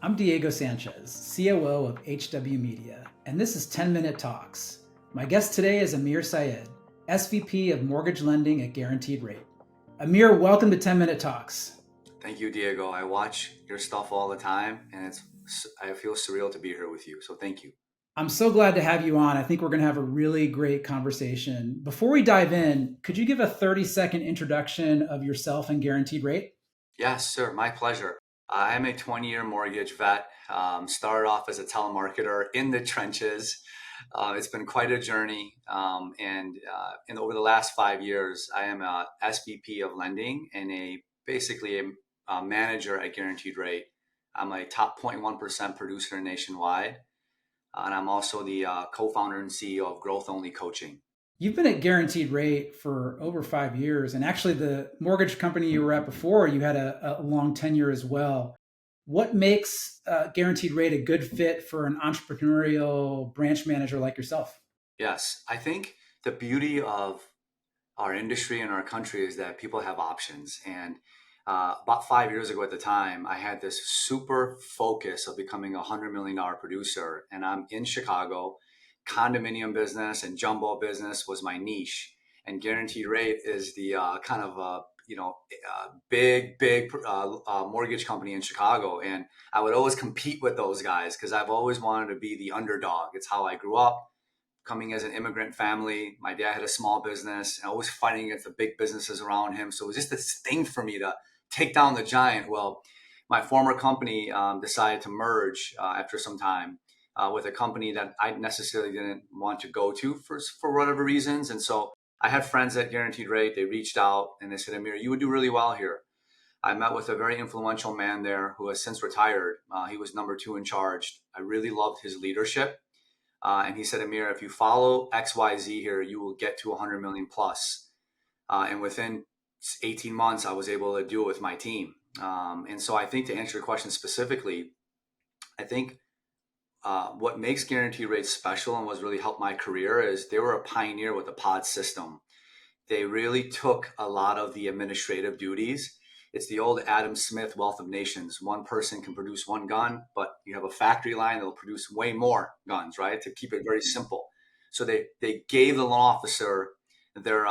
I'm Diego Sanchez, COO of HW Media, and this is 10-Minute Talks. My guest today is Amir Syed, SVP of Mortgage Lending at Guaranteed Rate. Amir, welcome to 10-Minute Talks. Thank you, Diego. I watch your stuff all the time, and I feel surreal to be here with you. So thank you. I'm so glad to have you on. I think we're going to have a really great conversation. Before we dive in, could you give a 30-second introduction of yourself and Guaranteed Rate? Yes, sir. My pleasure. I'm a 20-year mortgage vet. Started off as a telemarketer in the trenches. It's been quite a journey. And over the last 5 years, I am a SVP of Lending and basically a manager at Guaranteed Rate. I'm a top 0.1% producer nationwide. And I'm also the co-founder and CEO of Growth Only Coaching. You've been at Guaranteed Rate for over 5 years. And actually, the mortgage company you were at before, you had a long tenure as well. What makes Guaranteed Rate a good fit for an entrepreneurial branch manager like yourself? Yes, I think the beauty of our industry and our country is that people have options. And about 5 years ago at the time, I had this super focus of becoming a $100 million producer. And I'm in Chicago. Condominium business and jumbo business was my niche. And Guaranteed Rate is the kind of big mortgage company in Chicago. And I would always compete with those guys because I've always wanted to be the underdog. It's how I grew up. Coming as an immigrant family, my dad had a small business and always fighting against the big businesses around him. So it was just this thing for me to take down the giant. Well, my former company decided to merge after some time with a company that I necessarily didn't want to go to for whatever reasons. And so I had friends at Guaranteed Rate. They reached out and they said, Amir, you would do really well here. I met with a very influential man there who has since retired. He was number 2 in charge. I really loved his leadership. And he said, Amir, if you follow XYZ here, you will get to 100 million plus. And within 18 months, I was able to do it with my team. And so I think to answer your question specifically, I think what makes Guaranteed Rate special and what's really helped my career is they were a pioneer with the pod system. They really took a lot of the administrative duties. It's the old Adam Smith Wealth of Nations. One person can produce one gun, but you have a factory line that will produce way more guns, right? To keep it very simple. So they gave the loan officer their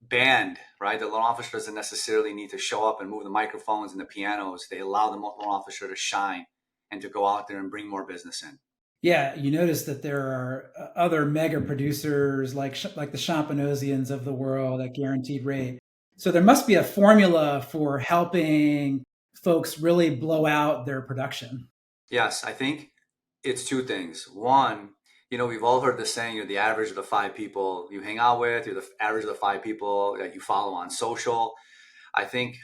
band, right? The loan officer doesn't necessarily need to show up and move the microphones and the pianos. They allow the loan officer to shine and to go out there and bring more business in. Yeah, you notice that there are other mega producers like the Champanosians of the world at Guaranteed Rate. So there must be a formula for helping folks really blow out their production. Yes, I think it's 2 things. One, we've all heard the saying, you're the average of the 5 people you hang out with, you're the average of the 5 people that you follow on social. I think,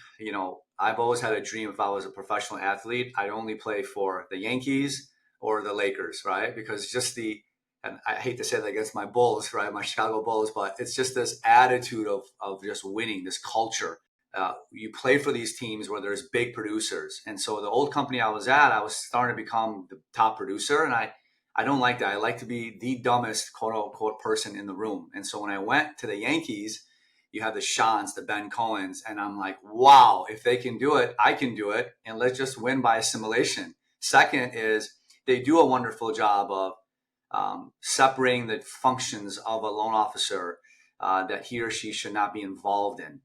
I've always had a dream if I was a professional athlete, I'd only play for the Yankees or the Lakers, right? Because and I hate to say that against my Bulls, right? My Chicago Bulls, but it's just this attitude of just winning, this culture. You play for these teams where there's big producers. And so the old company I was at, I was starting to become the top producer. And I don't like that. I like to be the dumbest, quote unquote, person in the room. And so when I went to the Yankees, you have the Shans, the Ben Cohens, and I'm like, wow, if they can do it, I can do it. And let's just win by assimilation. Second is they do a wonderful job of separating the functions of a loan officer that he or she should not be involved in,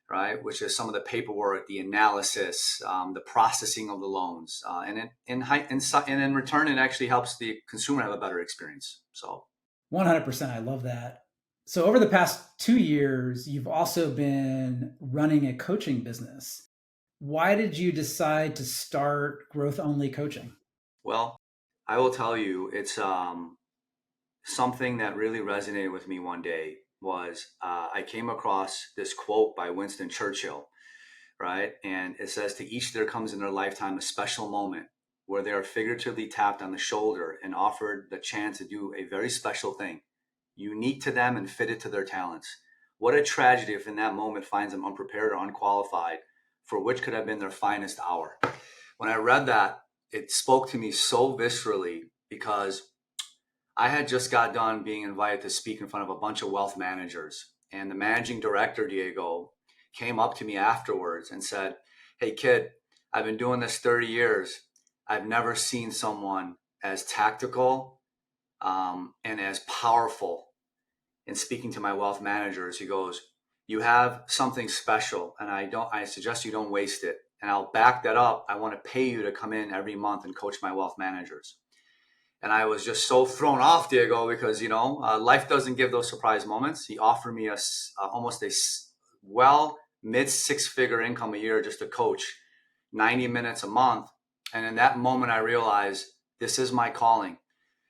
right? Which is some of the paperwork, the analysis, the processing of the loans, and in return, it actually helps the consumer have a better experience. So, 100%, I love that. So over the past 2 years, you've also been running a coaching business. Why did you decide to start Growth Only Coaching? Well, I will tell you, it's something that really resonated with me one day was I came across this quote by Winston Churchill, right? And it says, to each there comes in their lifetime a special moment where they are figuratively tapped on the shoulder and offered the chance to do a very special thing, unique to them and fitted to their talents. What a tragedy if in that moment finds them unprepared or unqualified for which could have been their finest hour. When I read that, it spoke to me so viscerally because I had just got done being invited to speak in front of a bunch of wealth managers. And the managing director, Diego, came up to me afterwards and said, hey, kid, I've been doing this 30 years. I've never seen someone as tactical and as powerful in speaking to my wealth managers. He goes, "You have something special, and I suggest you don't waste it. And I'll back that up. I want to pay you to come in every month and coach my wealth managers." And I was just so thrown off, Diego, because, life doesn't give those surprise moments. He offered me almost a mid 6-figure income a year just to coach 90 minutes a month. And in that moment, I realized this is my calling.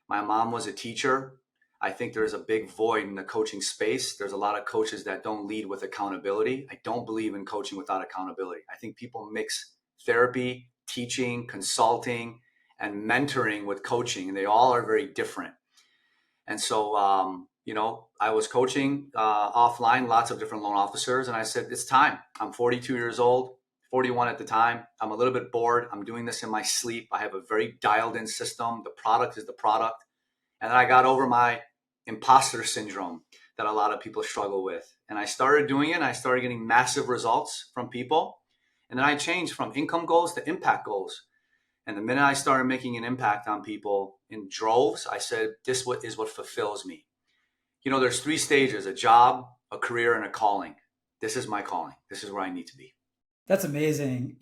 My mom was a teacher. I think there's a big void in the coaching space. There's a lot of coaches that don't lead with accountability. I don't believe in coaching without accountability. I think people mix therapy, teaching, consulting, and mentoring with coaching, and they all are very different. And so, I was coaching offline, lots of different loan officers, and I said, it's time. I'm 42 years old, 41 at the time. I'm a little bit bored. I'm doing this in my sleep. I have a very dialed in system. The product is the product. And then I got over my imposter syndrome that a lot of people struggle with. And I started doing it, and I started getting massive results from people. And then I changed from income goals to impact goals. And the minute I started making an impact on people in droves, I said, this is what fulfills me. There's 3 stages: a job, a career, and a calling. This is my calling. This is where I need to be. That's amazing.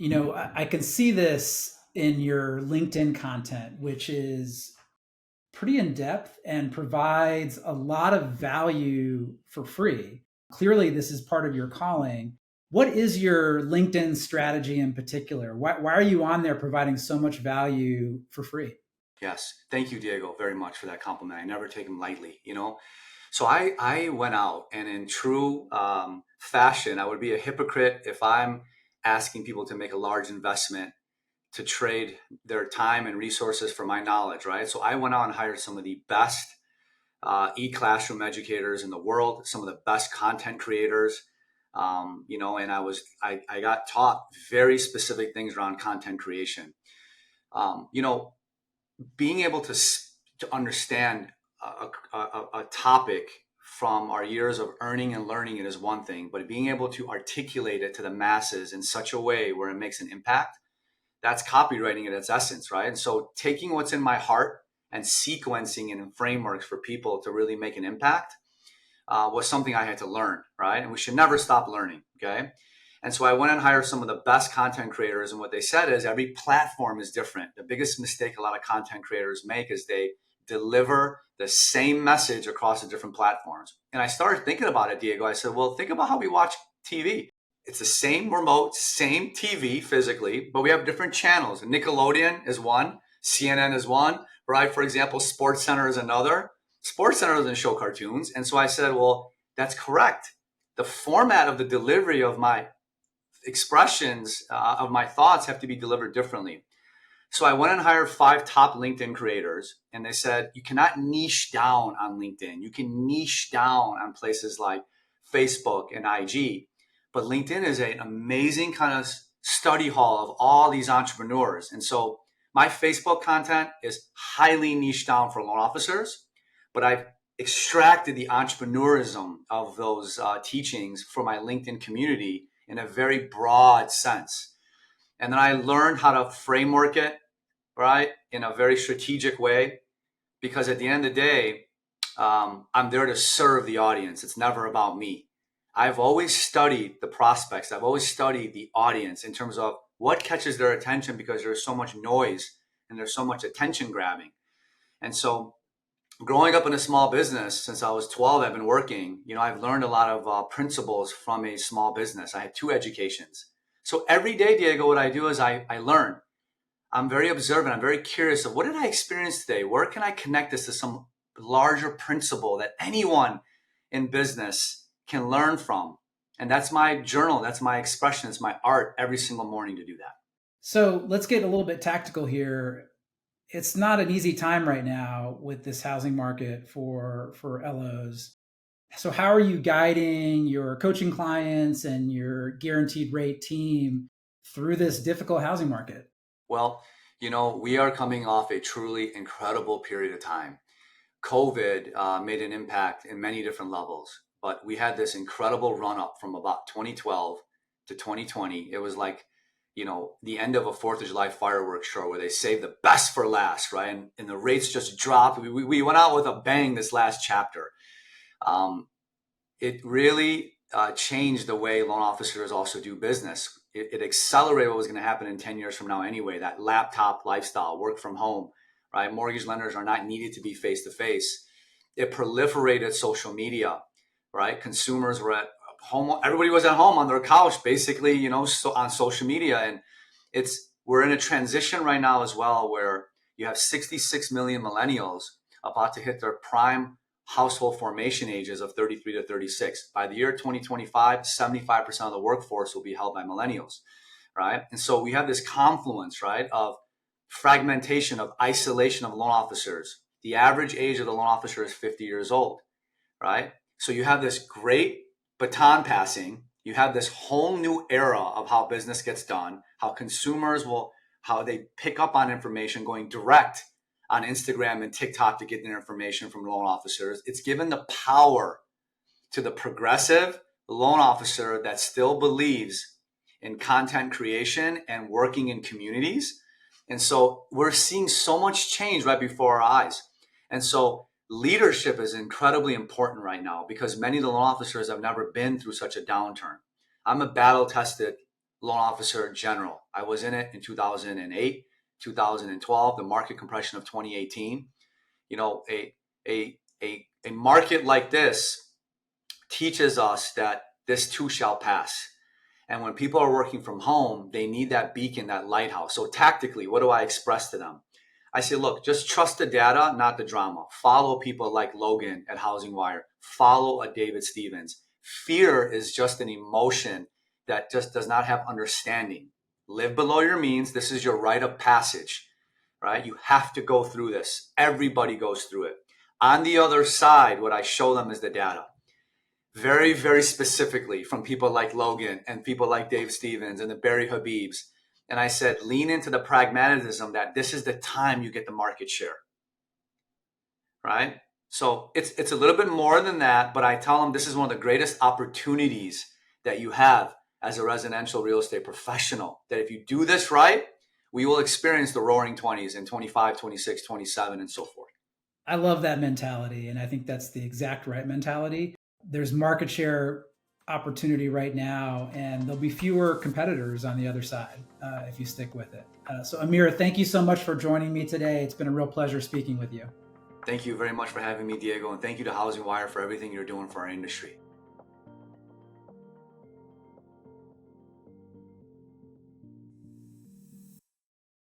I can see this in your LinkedIn content, which is pretty in depth and provides a lot of value for free. Clearly, this is part of your calling. What is your LinkedIn strategy in particular? Why are you on there providing so much value for free? Yes. Thank you, Diego, very much for that compliment. I never take them lightly, So I went out, and in true fashion, I would be a hypocrite if I'm asking people to make a large investment to trade their time and resources for my knowledge, right? So I went out and hired some of the best e-classroom educators in the world, some of the best content creators, and I got taught very specific things around content creation. Being able to understand a topic from our years of earning and learning it is one thing, but being able to articulate it to the masses in such a way where it makes an impact, that's copywriting at its essence, right? And so taking what's in my heart and sequencing it in frameworks for people to really make an impact was something I had to learn, right? And we should never stop learning, okay? And so I went and hired some of the best content creators. And what they said is every platform is different. The biggest mistake a lot of content creators make is they deliver the same message across the different platforms. And I started thinking about it, Diego. I said, well, think about how we watch TV. It's the same remote, same TV physically, but we have different channels. Nickelodeon is one, CNN is one, right? For example, SportsCenter is another. SportsCenter doesn't show cartoons. And so I said, well, that's correct. The format of the delivery of my expressions of my thoughts have to be delivered differently. So I went and hired 5 top LinkedIn creators, and they said, you cannot niche down on LinkedIn. You can niche down on places like Facebook and IG, but LinkedIn is an amazing kind of study hall of all these entrepreneurs. And so my Facebook content is highly niche down for loan officers, but I've extracted the entrepreneurism of those teachings for my LinkedIn community in a very broad sense. And then I learned how to framework it, right, in a very strategic way, because at the end of the day, I'm there to serve the audience. It's never about me. I've always studied the prospects. I've always studied the audience in terms of what catches their attention, because there's so much noise and there's so much attention grabbing. And so growing up in a small business since I was 12, I've been working, I've learned a lot of principles from a small business. I had 2 educations. So every day, Diego, what I do is I learn. I'm very observant. I'm very curious of what did I experience today? Where can I connect this to some larger principle that anyone in business can learn from? And that's my journal. That's my expression. It's my art every single morning to do that. So let's get a little bit tactical here. It's not an easy time right now with this housing market for LOs. So how are you guiding your coaching clients and your guaranteed rate team through this difficult housing market? Well, we are coming off a truly incredible period of time. COVID made an impact in many different levels, but we had this incredible run up from about 2012 to 2020. It was like the end of a 4th of July fireworks show where they save the best for last, right? And the rates just dropped. We went out with a bang this last chapter. It really changed the way loan officers also do business. It accelerated what was going to happen in 10 years from now anyway, that laptop lifestyle, work from home, right? Mortgage lenders are not needed to be face-to-face. It proliferated social media, right? Consumers were at home. Everybody was at home on their couch, basically, on social media. And we're in a transition right now as well, where you have 66 million millennials about to hit their prime household formation ages of 33 to 36. By the year 2025, 75% of the workforce will be held by millennials, right? And so we have this confluence, right, of fragmentation, of isolation of loan officers. The average age of the loan officer is 50 years old, right? So you have this great baton passing. You have this whole new era of how business gets done, how consumers how they pick up on information going direct on Instagram and TikTok to get their information from loan officers. It's given the power to the progressive loan officer that still believes in content creation and working in communities. And so we're seeing so much change right before our eyes. And so leadership is incredibly important right now because many of the loan officers have never been through such a downturn. I'm a battle-tested loan officer general. I was in it in 2008. 2012, the market compression of 2018. A market like this teaches us that this too shall pass. And when people are working from home, they need that beacon, that lighthouse. So tactically, what do I express to them? I say, look, just trust the data, not the drama. Follow people like Logan at HousingWire. Follow a David Stevens. Fear is just an emotion that just does not have understanding. Live below your means. This is your rite of passage, right? You have to go through this. Everybody goes through it. On the other side, what I show them is the data. Very, very specifically from people like Logan and people like Dave Stevens and the Barry Habibs. And I said, lean into the pragmatism that this is the time you get the market share, right? So it's a little bit more than that, but I tell them this is one of the greatest opportunities that you have as a residential real estate professional, that if you do this right, we will experience the roaring 20s in 25, 26, 27, and so forth. I love that mentality. And I think that's the exact right mentality. There's market share opportunity right now, and there'll be fewer competitors on the other side if you stick with it. So Amir, thank you so much for joining me today. It's been a real pleasure speaking with you. Thank you very much for having me, Diego. And thank you to HousingWire for everything you're doing for our industry.